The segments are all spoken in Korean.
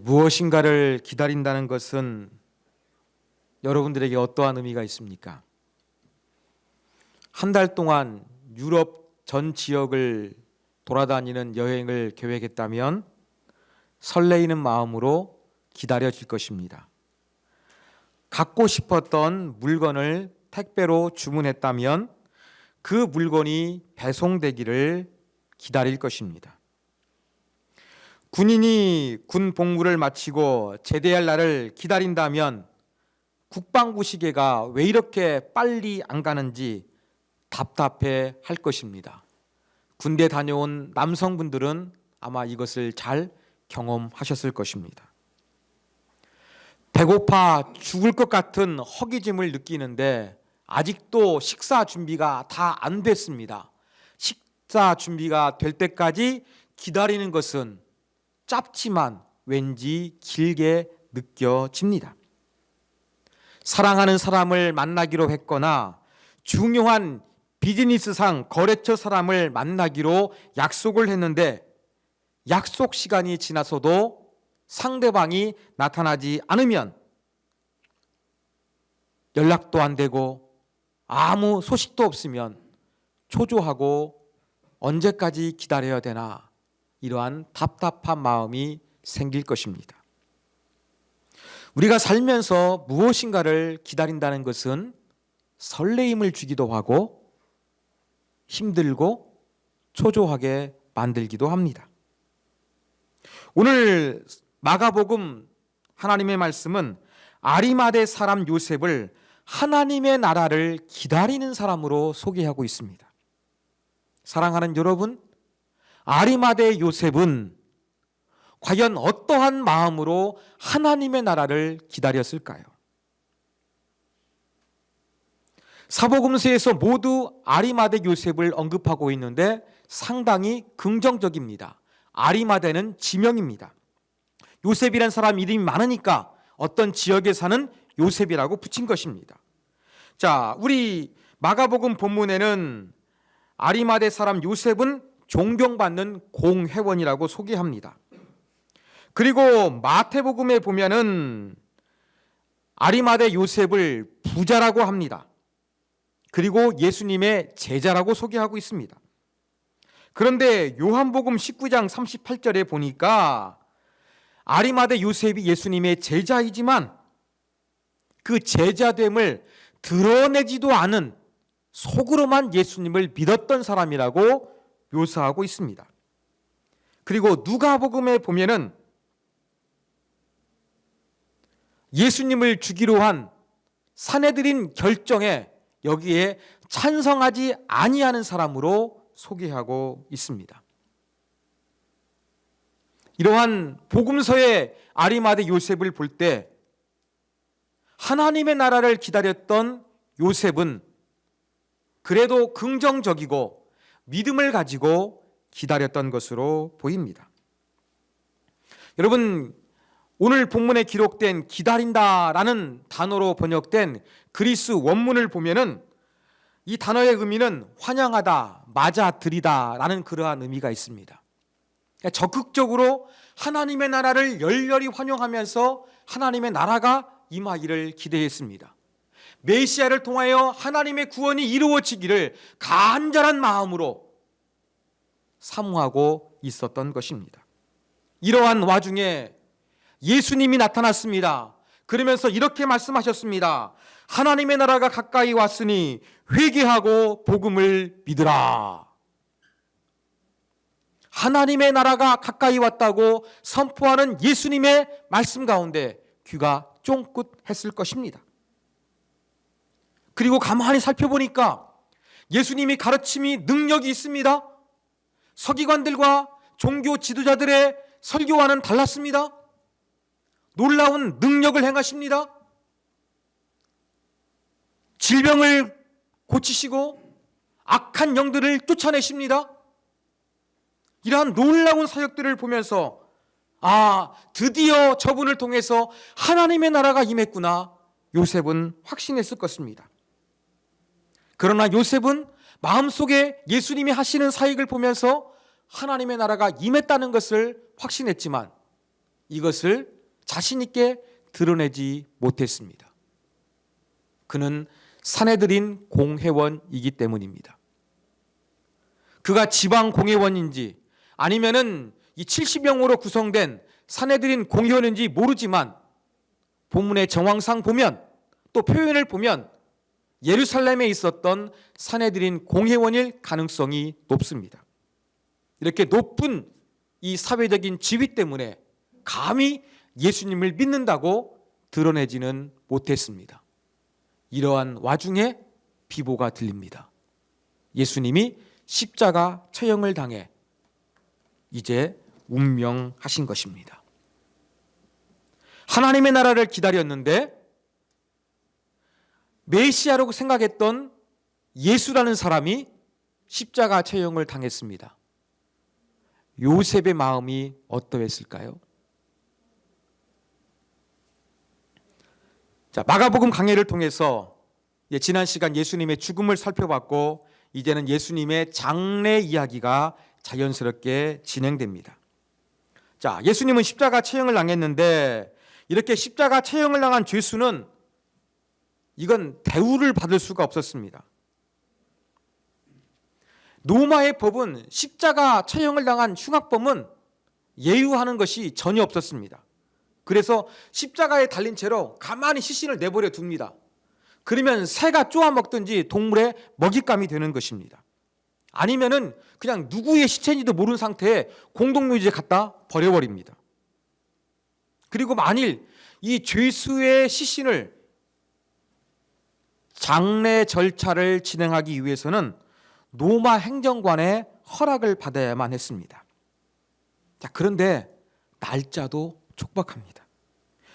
무엇인가를 기다린다는 것은 여러분들에게 어떠한 의미가 있습니까? 한 달 동안 유럽 전 지역을 돌아다니는 여행을 계획했다면 설레이는 마음으로 기다려질 것입니다. 갖고 싶었던 물건을 택배로 주문했다면 그 물건이 배송되기를 기다릴 것입니다. 군인이 군 복무를 마치고 제대할 날을 기다린다면 국방부 시계가 왜 이렇게 빨리 안 가는지 답답해 할 것입니다. 군대 다녀온 남성분들은 아마 이것을 잘 경험하셨을 것입니다. 배고파 죽을 것 같은 허기짐을 느끼는데 아직도 식사 준비가 다 안 됐습니다. 식사 준비가 될 때까지 기다리는 것은 짧지만 왠지 길게 느껴집니다. 사랑하는 사람을 만나기로 했거나 중요한 비즈니스상 거래처 사람을 만나기로 약속을 했는데 약속 시간이 지나서도 상대방이 나타나지 않으면 연락도 안 되고 아무 소식도 없으면 초조하고 언제까지 기다려야 되나 이러한 답답한 마음이 생길 것입니다. 우리가 살면서 무엇인가를 기다린다는 것은 설레임을 주기도 하고 힘들고 초조하게 만들기도 합니다. 오늘 마가복음 하나님의 말씀은 아리마대 사람 요셉을 하나님의 나라를 기다리는 사람으로 소개하고 있습니다. 사랑하는 여러분, 아리마대 요셉은 과연 어떠한 마음으로 하나님의 나라를 기다렸을까요? 사복음서에서 모두 아리마대 요셉을 언급하고 있는데 상당히 긍정적입니다. 아리마대는 지명입니다. 요셉이란 사람 이름이 많으니까 어떤 지역에 사는 요셉이라고 붙인 것입니다. 자, 우리 마가복음 본문에는 아리마대 사람 요셉은 존경받는 공회원이라고 소개합니다. 그리고 마태복음에 보면은 아리마대 요셉을 부자라고 합니다. 그리고 예수님의 제자라고 소개하고 있습니다. 그런데 요한복음 19장 38절에 보니까 아리마대 요셉이 예수님의 제자이지만 그 제자됨을 드러내지도 않은 속으로만 예수님을 믿었던 사람이라고 묘사하고 있습니다. 그리고 누가복음에 보면은 예수님을 죽이로 한 산헤드린 결정에 여기에 찬성하지 아니하는 사람으로 소개하고 있습니다. 이러한 복음서의 아리마대 요셉을 볼 때 하나님의 나라를 기다렸던 요셉은 그래도 긍정적이고 믿음을 가지고 기다렸던 것으로 보입니다. 여러분, 오늘 본문에 기록된 기다린다라는 단어로 번역된 그리스 원문을 보면은 이 단어의 의미는 환영하다, 맞아들이다라는 그러한 의미가 있습니다. 적극적으로 하나님의 나라를 열렬히 환영하면서 하나님의 나라가 임하기를 기대했습니다. 메시아를 통하여 하나님의 구원이 이루어지기를 간절한 마음으로 사모하고 있었던 것입니다. 이러한 와중에 예수님이 나타났습니다. 그러면서 이렇게 말씀하셨습니다. 하나님의 나라가 가까이 왔으니 회개하고 복음을 믿으라. 하나님의 나라가 가까이 왔다고 선포하는 예수님의 말씀 가운데 귀가 쫑긋했을 것입니다. 그리고 가만히 살펴보니까 예수님이 가르침이 능력이 있습니다. 서기관들과 종교 지도자들의 설교와는 달랐습니다. 놀라운 능력을 행하십니다. 질병을 고치시고 악한 영들을 쫓아내십니다. 이러한 놀라운 사역들을 보면서 드디어 저분을 통해서 하나님의 나라가 임했구나 요셉은 확신했을 것입니다. 그러나 요셉은 마음속에 예수님이 하시는 사역을 보면서 하나님의 나라가 임했다는 것을 확신했지만 이것을 자신 있게 드러내지 못했습니다. 그는 산헤드린 공회원이기 때문입니다. 그가 지방 공회원인지 아니면은 이 70명으로 구성된 산헤드린 공회원인지 모르지만 본문의 정황상 보면 또 표현을 보면 예루살렘에 있었던 산헤드린 공회원일 가능성이 높습니다. 이렇게 높은 이 사회적인 지위 때문에 감히 예수님을 믿는다고 드러내지는 못했습니다. 이러한 와중에 비보가 들립니다. 예수님이 십자가 처형을 당해 이제 운명하신 것입니다. 하나님의 나라를 기다렸는데 메시아라고 생각했던 예수라는 사람이 십자가 처형을 당했습니다. 요셉의 마음이 어떠했을까요? 자, 마가복음 강해를 통해서 지난 시간 예수님의 죽음을 살펴봤고 이제는 예수님의 장례 이야기가 자연스럽게 진행됩니다. 자, 예수님은 십자가 처형을 당했는데 이렇게 십자가 처형을 당한 죄수는 이건 대우를 받을 수가 없었습니다. 로마의 법은 십자가 처형을 당한 흉악범은 예우하는 것이 전혀 없었습니다. 그래서 십자가에 달린 채로 가만히 시신을 내버려 둡니다. 그러면 새가 쪼아먹든지 동물의 먹잇감이 되는 것입니다. 아니면은 그냥 누구의 시체인지도 모르는 상태에 공동묘지에 갖다 버려버립니다. 그리고 만일 이 죄수의 시신을 장례 절차를 진행하기 위해서는 로마 행정관의 허락을 받아야만 했습니다. 자, 그런데 날짜도 촉박합니다.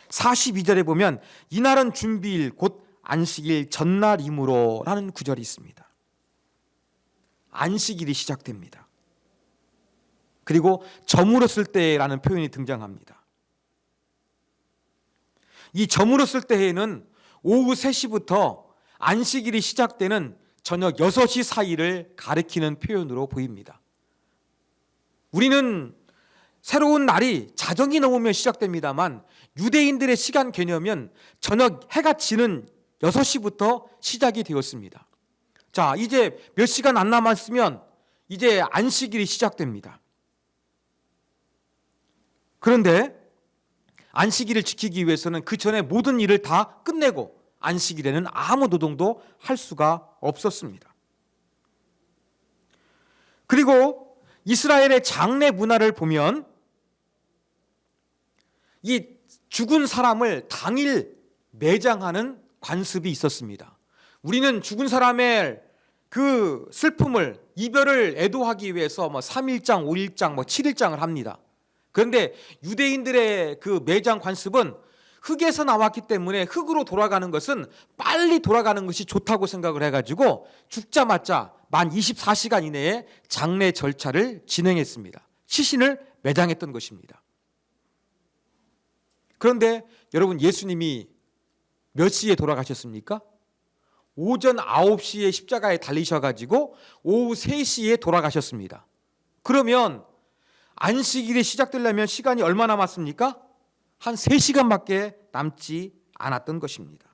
42절에 보면 이날은 준비일 곧 안식일 전날이므로 라는 구절이 있습니다. 안식일이 시작됩니다. 그리고 저물었을 때라는 표현이 등장합니다. 이 저물었을 때에는 오후 3시부터 안식일이 시작되는 저녁 6시 사이를 가리키는 표현으로 보입니다. 우리는 새로운 날이 자정이 넘으면 시작됩니다만 유대인들의 시간 개념은 저녁 해가 지는 6시부터 시작이 되었습니다. 자, 이제 몇 시간 안 남았으면 이제 안식일이 시작됩니다. 그런데 안식일을 지키기 위해서는 그 전에 모든 일을 다 끝내고 안식일에는 아무 노동도 할 수가 없었습니다. 그리고 이스라엘의 장례 문화를 보면 이 죽은 사람을 당일 매장하는 관습이 있었습니다. 우리는 죽은 사람의 그 슬픔을, 이별을 애도하기 위해서 3일장, 5일장, 7일장을 합니다. 그런데 유대인들의 그 매장 관습은 흙에서 나왔기 때문에 흙으로 돌아가는 것은 빨리 돌아가는 것이 좋다고 생각을 해가지고 죽자마자 만 24시간 이내에 장례 절차를 진행했습니다. 시신을 매장했던 것입니다. 그런데 여러분, 예수님이 몇 시에 돌아가셨습니까? 오전 9시에 십자가에 달리셔가지고 오후 3시에 돌아가셨습니다. 그러면 안식일이 시작되려면 시간이 얼마 남았습니까? 한 3시간밖에 남지 않았던 것입니다.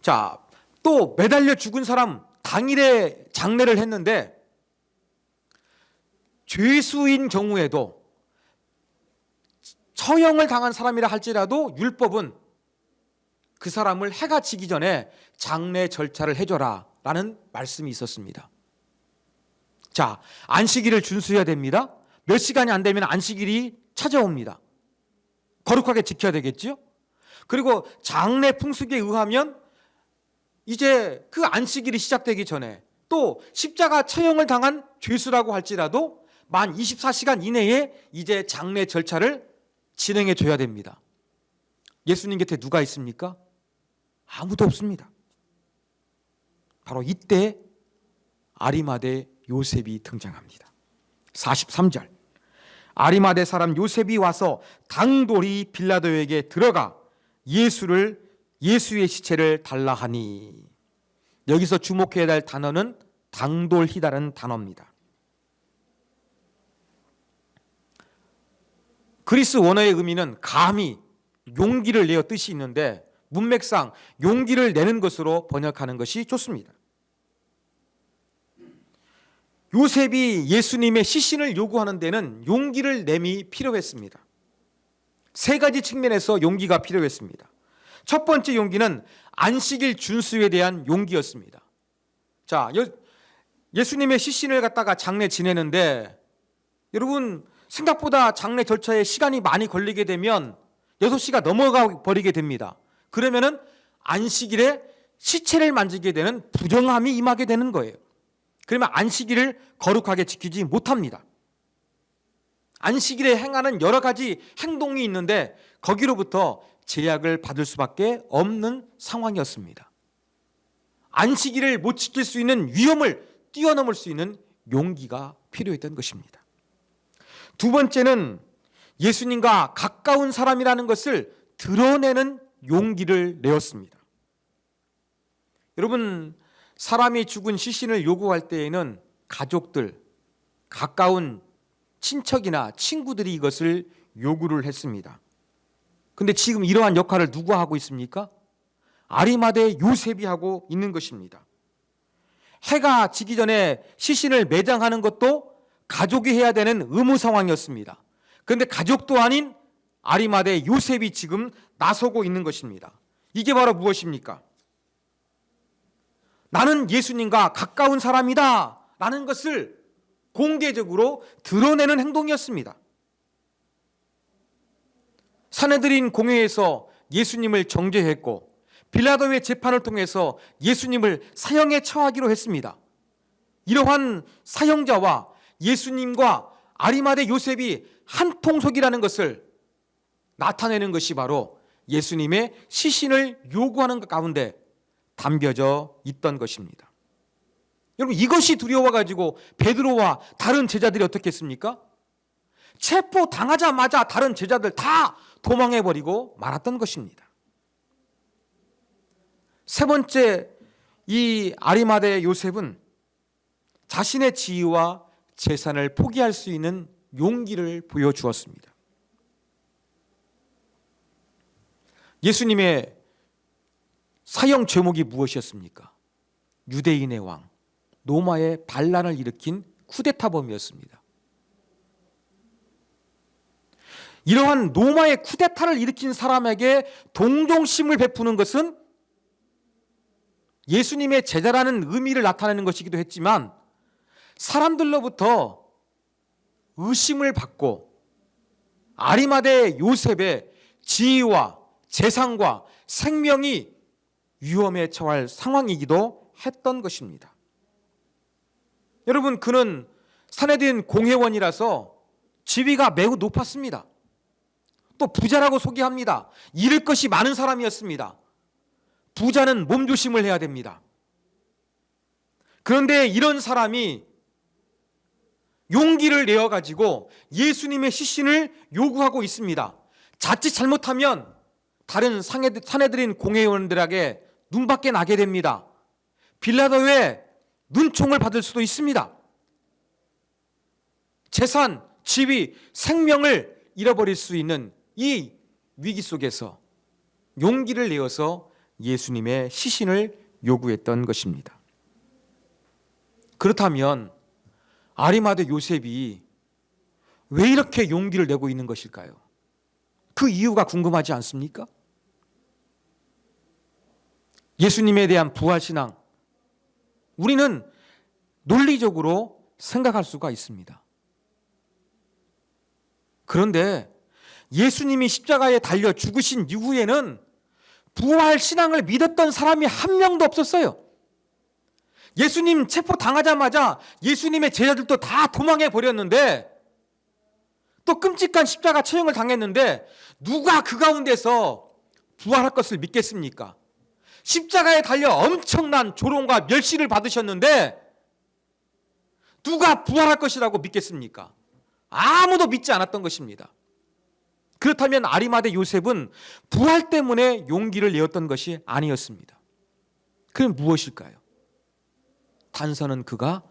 자, 또 매달려 죽은 사람 당일에 장례를 했는데 죄수인 경우에도 처형을 당한 사람이라 할지라도 율법은 그 사람을 해가 지기 전에 장례 절차를 해줘라 라는 말씀이 있었습니다. 자, 안식일을 준수해야 됩니다. 몇 시간이 안 되면 안식일이 찾아옵니다. 거룩하게 지켜야 되겠죠? 그리고 장례 풍습에 의하면 이제 그 안식일이 시작되기 전에 또 십자가 처형을 당한 죄수라고 할지라도 만 24시간 이내에 이제 장례 절차를 진행해 줘야 됩니다. 예수님 곁에 누가 있습니까? 아무도 없습니다. 바로 이때 아리마대 요셉이 등장합니다. 43절, 아리마대 사람 요셉이 와서 당돌이 빌라도에게 들어가 예수의 시체를 달라 하니, 여기서 주목해야 할 단어는 당돌히다라는 단어입니다. 그리스 원어의 의미는 감히, 용기를 내어 뜻이 있는데 문맥상 용기를 내는 것으로 번역하는 것이 좋습니다. 요셉이 예수님의 시신을 요구하는 데는 용기를 내미 필요했습니다. 세 가지 측면에서 용기가 필요했습니다. 첫 번째 용기는 안식일 준수에 대한 용기였습니다. 자, 예수님의 시신을 갖다가 장례 지내는데 여러분 생각보다 장례 절차에 시간이 많이 걸리게 되면 6시가 넘어가 버리게 됩니다. 그러면은 안식일에 시체를 만지게 되는 부정함이 임하게 되는 거예요. 그러면 안식일을 거룩하게 지키지 못합니다. 안식일에 행하는 여러 가지 행동이 있는데 거기로부터 제약을 받을 수밖에 없는 상황이었습니다. 안식일을 못 지킬 수 있는 위험을 뛰어넘을 수 있는 용기가 필요했던 것입니다. 두 번째는 예수님과 가까운 사람이라는 것을 드러내는 용기를 내었습니다. 여러분, 사람이 죽은 시신을 요구할 때에는 가족들, 가까운 친척이나 친구들이 이것을 요구를 했습니다. 근데 지금 이러한 역할을 누가 하고 있습니까? 아리마대 요셉이 하고 있는 것입니다. 해가 지기 전에 시신을 매장하는 것도 가족이 해야 되는 의무 상황이었습니다. 그런데 가족도 아닌 아리마대 요셉이 지금 나서고 있는 것입니다. 이게 바로 무엇입니까? 나는 예수님과 가까운 사람이다 라는 것을 공개적으로 드러내는 행동이었습니다. 산헤드린 공회에서 예수님을 정죄했고 빌라도의 재판을 통해서 예수님을 사형에 처하기로 했습니다. 이러한 사형자와 예수님과 아리마대 요셉이 한 통속이라는 것을 나타내는 것이 바로 예수님의 시신을 요구하는 것 가운데 담겨져 있던 것입니다. 여러분, 이것이 두려워가지고 베드로와 다른 제자들이 어떻게 했습니까? 체포당하자마자 다른 제자들 다 도망해버리고 말았던 것입니다. 세 번째, 이 아리마대 요셉은 자신의 지위와 재산을 포기할 수 있는 용기를 보여주었습니다. 예수님의 사형 제목이 무엇이었습니까? 유대인의 왕, 로마의 반란을 일으킨 쿠데타범이었습니다. 이러한 로마의 쿠데타를 일으킨 사람에게 동정심을 베푸는 것은 예수님의 제자라는 의미를 나타내는 것이기도 했지만 사람들로부터 의심을 받고 아리마대 요셉의 지위와 재산과 생명이 위험에 처할 상황이기도 했던 것입니다. 여러분, 그는 산헤드린 공회원이라서 지위가 매우 높았습니다. 또 부자라고 소개합니다. 잃을 것이 많은 사람이었습니다. 부자는 몸조심을 해야 됩니다. 그런데 이런 사람이 용기를 내어가지고 예수님의 시신을 요구하고 있습니다. 자칫 잘못하면 다른 산헤드린 공회의원들에게 눈밖에 나게 됩니다. 빌라도의 눈총을 받을 수도 있습니다. 재산, 지위, 생명을 잃어버릴 수 있는 이 위기 속에서 용기를 내어서 예수님의 시신을 요구했던 것입니다. 그렇다면 아리마대 요셉이 왜 이렇게 용기를 내고 있는 것일까요? 그 이유가 궁금하지 않습니까? 예수님에 대한 부활신앙, 우리는 논리적으로 생각할 수가 있습니다. 그런데 예수님이 십자가에 달려 죽으신 이후에는 부활신앙을 믿었던 사람이 한 명도 없었어요. 예수님 체포당하자마자 예수님의 제자들도 다 도망해 버렸는데 또 끔찍한 십자가 처형을 당했는데 누가 그 가운데서 부활할 것을 믿겠습니까? 십자가에 달려 엄청난 조롱과 멸시를 받으셨는데 누가 부활할 것이라고 믿겠습니까? 아무도 믿지 않았던 것입니다. 그렇다면 아리마대 요셉은 부활 때문에 용기를 내었던 것이 아니었습니다. 그럼 무엇일까요? 단서는 그가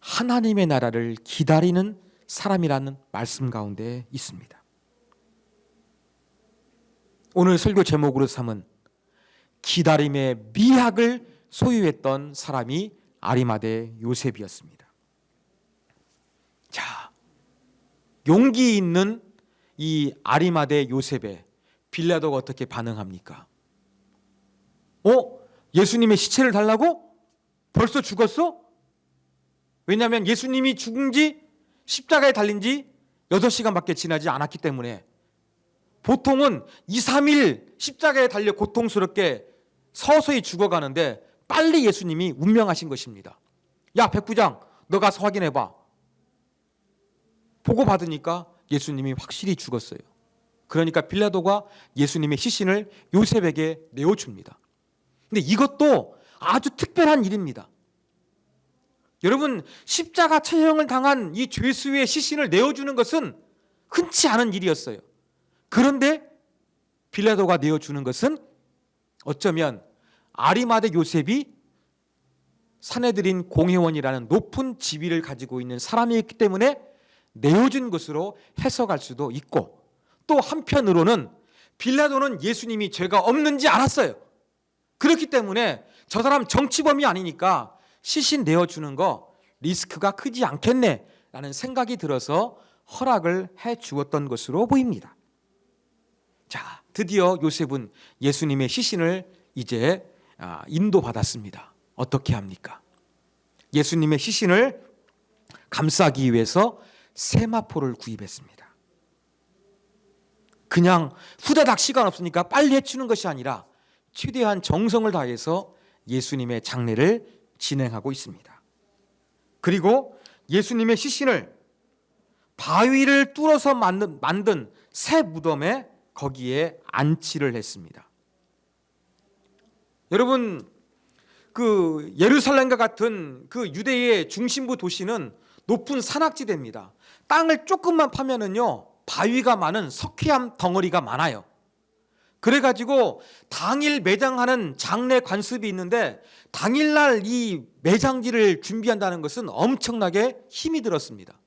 하나님의 나라를 기다리는 사람이라는 말씀 가운데 있습니다. 오늘 설교 제목으로 삼은 기다림의 미학을 소유했던 사람이 아리마대 요셉이었습니다. 자, 용기 있는 이 아리마대 요셉에 빌라도가 어떻게 반응합니까? 예수님의 시체를 달라고? 벌써 죽었어? 왜냐하면 예수님이 죽은 지 십자가에 달린 지 6시간밖에 지나지 않았기 때문에 보통은 2, 3일 십자가에 달려 고통스럽게 서서히 죽어가는데 빨리 예수님이 운명하신 것입니다. 야, 백부장, 너 가서 확인해봐. 보고 받으니까 예수님이 확실히 죽었어요. 그러니까 빌라도가 예수님의 시신을 요셉에게 내어줍니다. 근데 이것도 아주 특별한 일입니다. 여러분, 십자가 처형을 당한 이 죄수의 시신을 내어주는 것은 흔치 않은 일이었어요. 그런데 빌라도가 내어주는 것은 어쩌면 아리마대 요셉이 산헤드린 공회원이라는 높은 지위를 가지고 있는 사람이었기 때문에 내어준 것으로 해석할 수도 있고, 또 한편으로는 빌라도는 예수님이 죄가 없는지 알았어요. 그렇기 때문에 저 사람 정치범이 아니니까 시신 내어주는 거 리스크가 크지 않겠네 라는 생각이 들어서 허락을 해 주었던 것으로 보입니다. 자, 드디어 요셉은 예수님의 시신을 이제 인도받았습니다. 어떻게 합니까? 예수님의 시신을 감싸기 위해서 세마포를 구입했습니다. 그냥 후다닥 시간 없으니까 빨리 해치우는 것이 아니라 최대한 정성을 다해서 예수님의 장례를 진행하고 있습니다. 그리고 예수님의 시신을 바위를 뚫어서 만든 새 무덤에 거기에 안치를 했습니다. 여러분, 그 예루살렘과 같은 그 유대의 중심부 도시는 높은 산악지대입니다. 땅을 조금만 파면은요, 바위가 많은 석회암 덩어리가 많아요. 그래가지고 당일 매장하는 장례 관습이 있는데 당일날 이 매장지를 준비한다는 것은 엄청나게 힘이 들었습니다.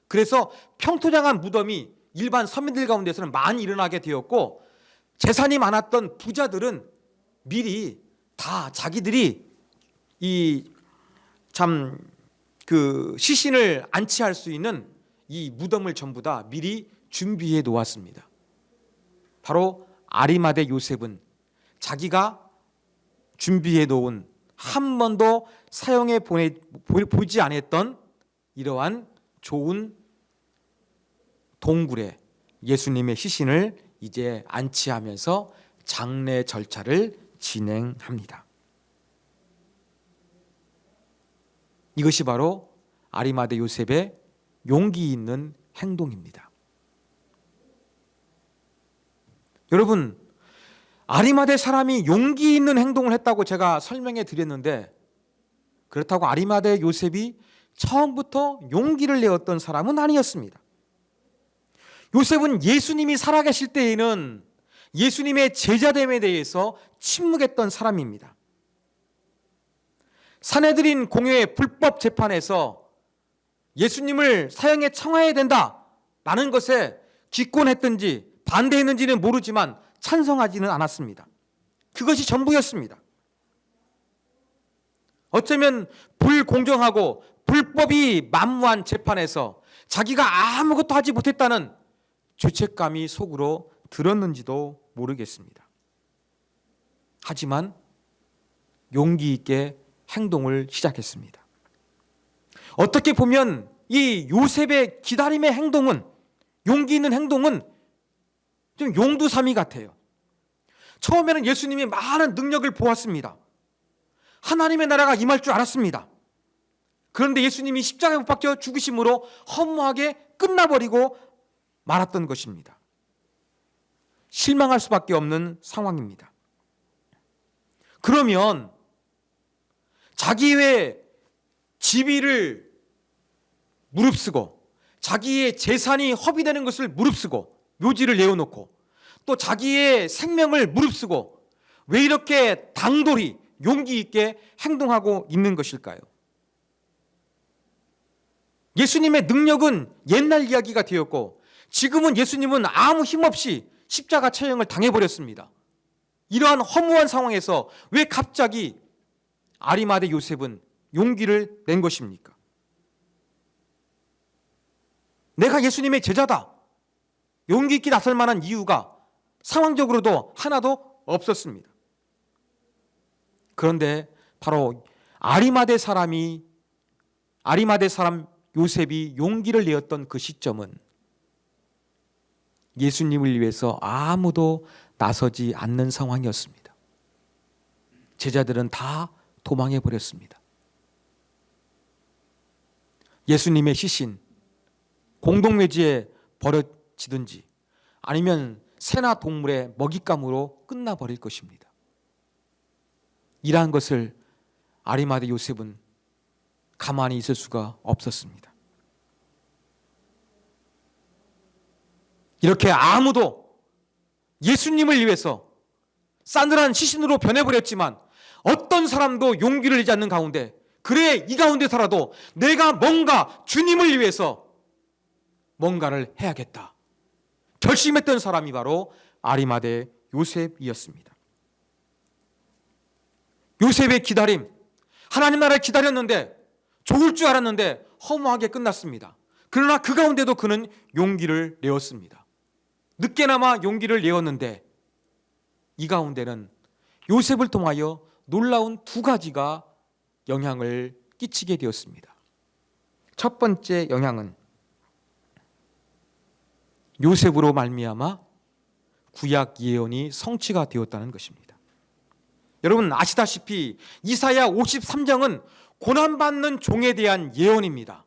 그래서 평토장한 무덤이 일반 서민들 가운데서는 많이 일어나게 되었고, 재산이 많았던 부자들은 미리 다 자기들이 그 시신을 안치할 수 있는 이 무덤을 전부 다 미리 준비해 놓았습니다. 바로 아리마대 요셉은 자기가 준비해 놓은 한 번도 사용해 보지 않았던 이러한 좋은 동굴에 예수님의 시신을 이제 안치하면서 장례 절차를 진행합니다. 이것이 바로 아리마대 요셉의 용기 있는 행동입니다. 여러분, 아리마대 사람이 용기 있는 행동을 했다고 제가 설명해 드렸는데, 그렇다고 아리마대 요셉이 처음부터 용기를 내었던 사람은 아니었습니다. 요셉은 예수님이 살아계실 때에는 예수님의 제자됨에 대해서 침묵했던 사람입니다. 산헤드린 공회의 불법 재판에서 예수님을 사형에 청해야 된다라는 것에 기권했든지 반대했는지는 모르지만 찬성하지는 않았습니다. 그것이 전부였습니다. 어쩌면 불공정하고 불법이 만무한 재판에서 자기가 아무것도 하지 못했다는 죄책감이 속으로 들었는지도 모르겠습니다. 하지만 용기 있게 행동을 시작했습니다. 어떻게 보면 이 요셉의 기다림의 행동은, 용기 있는 행동은 좀 용두사미 같아요. 처음에는 예수님이 많은 능력을 보았습니다. 하나님의 나라가 임할 줄 알았습니다. 그런데 예수님이 십자가에 못 박혀 죽으심으로 허무하게 끝나버리고 말았던 것입니다. 실망할 수밖에 없는 상황입니다. 그러면 자기의 지위를 무릅쓰고 자기의 재산이 허비되는 것을 무릅쓰고 묘지를 내어놓고 또 자기의 생명을 무릅쓰고 왜 이렇게 당돌히 용기 있게 행동하고 있는 것일까요? 예수님의 능력은 옛날 이야기가 되었고 지금은 예수님은 아무 힘없이 십자가 처형을 당해버렸습니다. 이러한 허무한 상황에서 왜 갑자기 아리마대 요셉은 용기를 낸 것입니까? 내가 예수님의 제자다. 용기 있게 나설 만한 이유가 상황적으로도 하나도 없었습니다. 그런데 바로 아리마대 사람 요셉이 용기를 내었던 그 시점은 예수님을 위해서 아무도 나서지 않는 상황이었습니다. 제자들은 다 도망해 버렸습니다. 예수님의 시신 공동묘지에 버려지든지 아니면 새나 동물의 먹잇감으로 끝나버릴 것입니다. 이러한 것을 아리마대 요셉은 가만히 있을 수가 없었습니다. 이렇게 아무도 예수님을 위해서 싸늘한 시신으로 변해버렸지만 어떤 사람도 용기를 내지 않는 가운데, 그래 이 가운데서라도 내가 뭔가 주님을 위해서 뭔가를 해야겠다 결심했던 사람이 바로 아리마대 요셉이었습니다. 요셉의 기다림, 하나님 나라를 기다렸는데 좋을 줄 알았는데 허무하게 끝났습니다. 그러나 그 가운데도 그는 용기를 내었습니다. 늦게나마 용기를 내었는데 이 가운데는 요셉을 통하여 놀라운 두 가지가 영향을 끼치게 되었습니다. 첫 번째 영향은 요셉으로 말미암아 구약 예언이 성취가 되었다는 것입니다. 여러분 아시다시피 이사야 53장은 고난받는 종에 대한 예언입니다.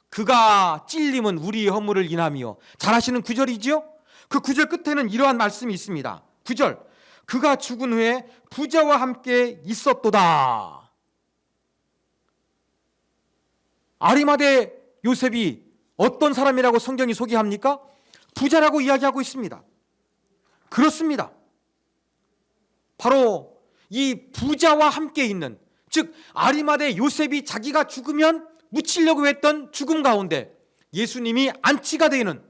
그가 찔림은 우리의 허물을 인하며, 잘 아시는 구절이죠? 그 구절 끝에는 이러한 말씀이 있습니다. 9절, 그가 죽은 후에 부자와 함께 있었도다. 아리마대 요셉이 어떤 사람이라고 성경이 소개합니까? 부자라고 이야기하고 있습니다. 그렇습니다. 바로 이 부자와 함께 있는, 즉 아리마대 요셉이 자기가 죽으면 묻히려고 했던 죽음 가운데 예수님이 안치가 되는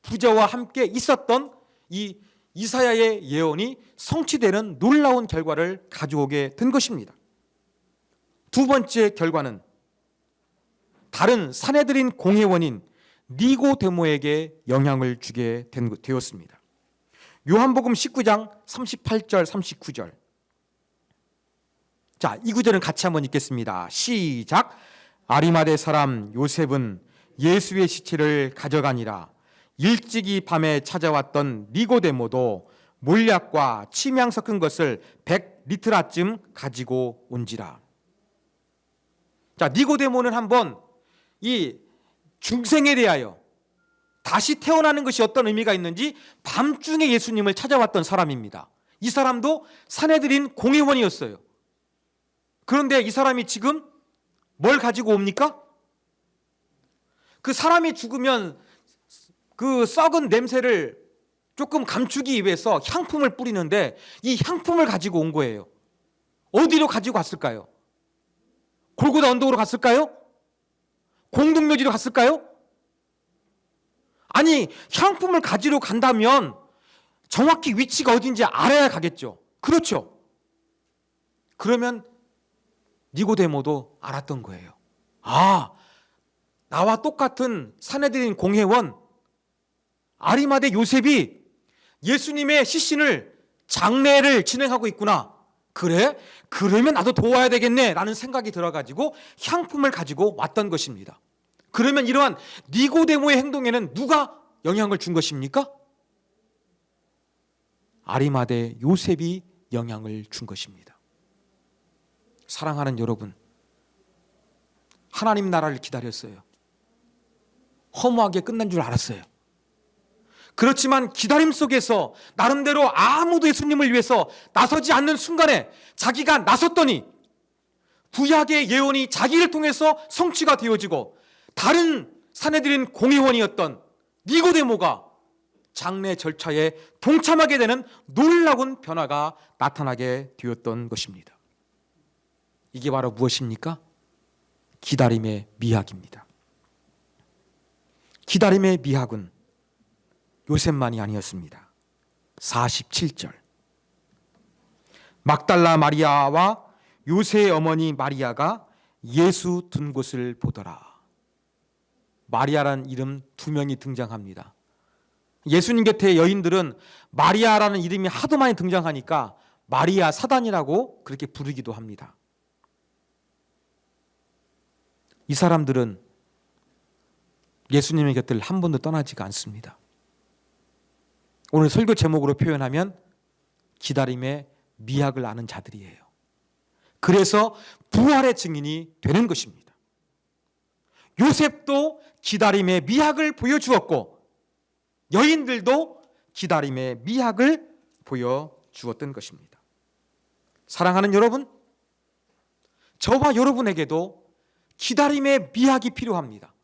부자와 함께 있었던 이 이사야의 예언이 성취되는 놀라운 결과를 가져오게 된 것입니다. 두 번째 결과는 다른 사내들인 공회원인 니고데모에게 영향을 주게 되었습니다. 요한복음 19장 38절 39절. 자, 이 구절은 같이 한번 읽겠습니다. 시작. 아리마대 사람 요셉은 예수의 시체를 가져가니라. 일찍이 밤에 찾아왔던 니고데모도 몰약과 침향 섞은 것을 100리트라쯤 가지고 온지라. 자, 니고데모는 한번 이 중생에 대하여 다시 태어나는 것이 어떤 의미가 있는지 밤중에 예수님을 찾아왔던 사람입니다. 이 사람도 사내들인 공회원이었어요. 그런데 이 사람이 지금 뭘 가지고 옵니까? 그 사람이 죽으면 그 썩은 냄새를 조금 감추기 위해서 향품을 뿌리는데 이 향품을 가지고 온 거예요. 어디로 가지고 갔을까요? 골고다 언덕으로 갔을까요? 공동묘지로 갔을까요? 아니, 향품을 가지러 간다면 정확히 위치가 어딘지 알아야 가겠죠. 그렇죠? 그러면 니고데모도 알았던 거예요. 아, 나와 똑같은 사내들인 공회원 아리마대 요셉이 예수님의 시신을 장례를 진행하고 있구나. 그래? 그러면 나도 도와야 되겠네 라는 생각이 들어가지고 향품을 가지고 왔던 것입니다. 그러면 이러한 니고데모의 행동에는 누가 영향을 준 것입니까? 아리마대 요셉이 영향을 준 것입니다. 사랑하는 여러분, 하나님 나라를 기다렸어요. 허무하게 끝난 줄 알았어요. 그렇지만 기다림 속에서 나름대로 아무도 예수님을 위해서 나서지 않는 순간에 자기가 나섰더니 구약의 예언이 자기를 통해서 성취가 되어지고 다른 사내들인 공회원이었던 니고데모가 장례 절차에 동참하게 되는 놀라운 변화가 나타나게 되었던 것입니다. 이게 바로 무엇입니까? 기다림의 미학입니다. 기다림의 미학은 요셉만이 아니었습니다. 47절. 막달라 마리아와 요새의 어머니 마리아가 예수 둔 곳을 보더라. 마리아라는 이름 2명이 등장합니다. 예수님 곁에 여인들은 마리아라는 이름이 하도 많이 등장하니까 마리아 사단이라고 그렇게 부르기도 합니다. 이 사람들은 예수님의 곁을 한 번도 떠나지가 않습니다. 오늘 설교 제목으로 표현하면 기다림의 미학을 아는 자들이에요. 그래서 부활의 증인이 되는 것입니다. 요셉도 기다림의 미학을 보여주었고 여인들도 기다림의 미학을 보여주었던 것입니다. 사랑하는 여러분, 저와 여러분에게도 기다림의 미학이 필요합니다.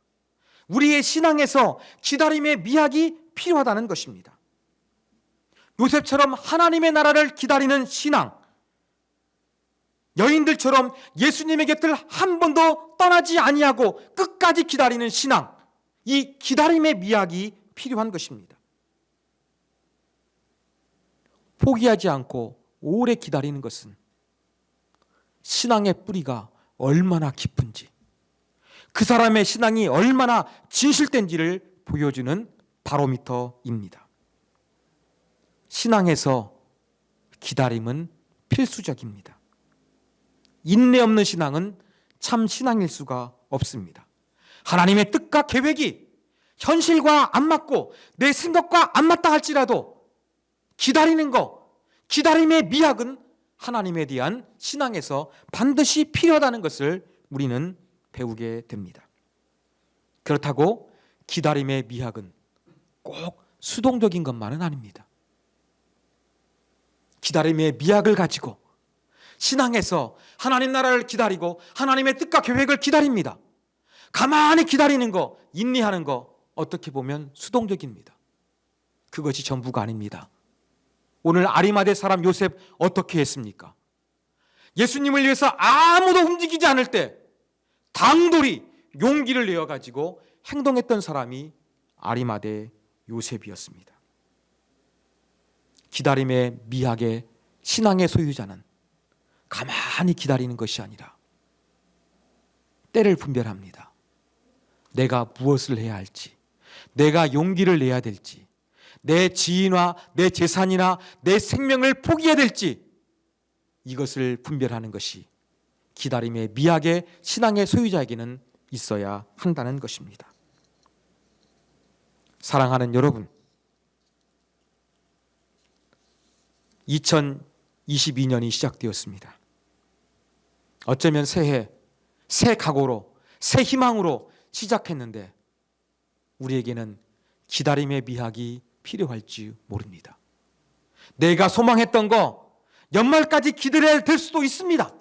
우리의 신앙에서 기다림의 미학이 필요하다는 것입니다. 요셉처럼 하나님의 나라를 기다리는 신앙, 여인들처럼 예수님의 곁을 한 번도 떠나지 아니하고 끝까지 기다리는 신앙, 이 기다림의 미학이 필요한 것입니다. 포기하지 않고 오래 기다리는 것은 신앙의 뿌리가 얼마나 깊은지, 그 사람의 신앙이 얼마나 진실된지를 보여주는 바로미터입니다. 신앙에서 기다림은 필수적입니다. 인내 없는 신앙은 참 신앙일 수가 없습니다. 하나님의 뜻과 계획이 현실과 안 맞고 내 생각과 안 맞다 할지라도 기다리는 것, 기다림의 미학은 하나님에 대한 신앙에서 반드시 필요하다는 것을 우리는 배우게 됩니다. 그렇다고 기다림의 미학은 꼭 수동적인 것만은 아닙니다. 기다림의 미학을 가지고 신앙에서 하나님 나라를 기다리고 하나님의 뜻과 계획을 기다립니다. 가만히 기다리는 거, 인내하는 거 어떻게 보면 수동적입니다. 그것이 전부가 아닙니다. 오늘 아리마대 사람 요셉 어떻게 했습니까? 예수님을 위해서 아무도 움직이지 않을 때 당돌이 용기를 내어가지고 행동했던 사람이 아리마대 요셉이었습니다. 기다림의 미학의 신앙의 소유자는 가만히 기다리는 것이 아니라 때를 분별합니다. 내가 무엇을 해야 할지, 내가 용기를 내야 될지, 내 지인과 내 재산이나 내 생명을 포기해야 될지, 이것을 분별하는 것이 기다림의 미학의 신앙의 소유자에게는 있어야 한다는 것입니다. 사랑하는 여러분, 2022년이 시작되었습니다. 어쩌면 새해, 새 각오로, 새 희망으로 시작했는데 우리에게는 기다림의 미학이 필요할지 모릅니다. 내가 소망했던 거 연말까지 기다려야 될 수도 있습니다.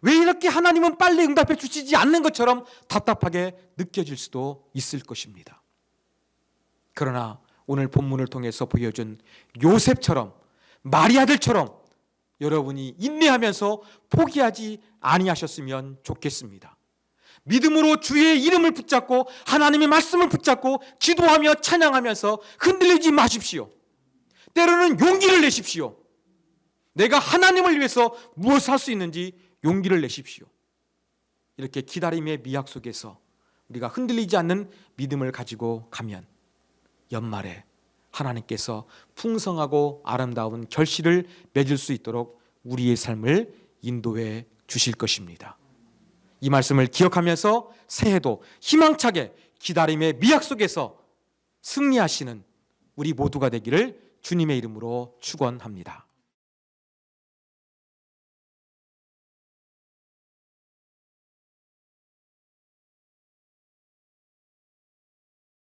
왜 이렇게 하나님은 빨리 응답해 주시지 않는 것처럼 답답하게 느껴질 수도 있을 것입니다. 그러나 오늘 본문을 통해서 보여준 요셉처럼 마리아들처럼 여러분이 인내하면서 포기하지 아니하셨으면 좋겠습니다. 믿음으로 주의 이름을 붙잡고 하나님의 말씀을 붙잡고 기도하며 찬양하면서 흔들리지 마십시오. 때로는 용기를 내십시오. 내가 하나님을 위해서 무엇을 할 수 있는지 용기를 내십시오. 이렇게 기다림의 미학 속에서 우리가 흔들리지 않는 믿음을 가지고 가면 연말에 하나님께서 풍성하고 아름다운 결실을 맺을 수 있도록 우리의 삶을 인도해 주실 것입니다. 이 말씀을 기억하면서 새해도 희망차게 기다림의 미학 속에서 승리하시는 우리 모두가 되기를 주님의 이름으로 축원합니다.